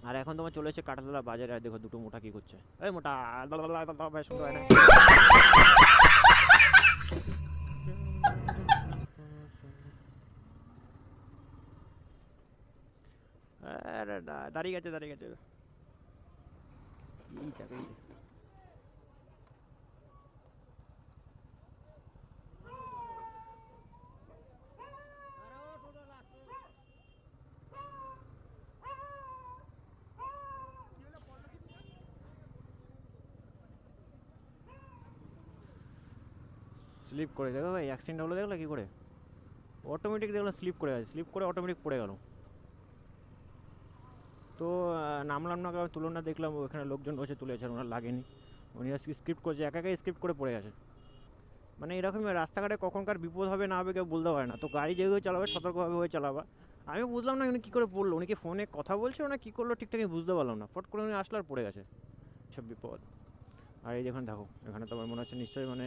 আর এখন তোমার চলে এসেছে কাঁঠালতলা বাজারে। আর দেখো দুটো মোটা কি করছে, এই মোটা শুনতে হয় না। আরে দাঁড়িয়ে গেছে দাঁড়িয়ে গেছে। এই টাকাই স্লিপ করে দেখো ভাই, অ্যাক্সিডেন্ট হলো দেখলো কী করে, অটোমেটিক দেখলাম স্লিপ করে গেছে, স্লিপ করে অটোমেটিক পড়ে গেল। তো নামলাম না, কারণ তুলো না, দেখলাম ওখানে লোকজন বসে তুলেছে, ওনার লাগেনি, উনি স্ক্রিপ্ট করছে, একা একাই স্ক্রিপ্ট করে পড়ে গেছে। মানে এরকমই রাস্তাঘাটে কখনকার বিপদ হবে না হবে কেউ বলতে পারে না। তো গাড়ি যেভাবে চালাবে সতর্কভাবে হয়ে চালাবা। আমি বুঝলাম না উনি কী করে পড়লো, উনি কি ফোনে কথা বলছিল না কী করলো ঠিকঠাক আমি বুঝতে পারলাম না, ফট করে উনি আসলো আর পড়ে গেছে, সব বিপদ। আর এই দেখুন দেখো, এখানে তো আমার মনে হচ্ছে নিশ্চয়ই মানে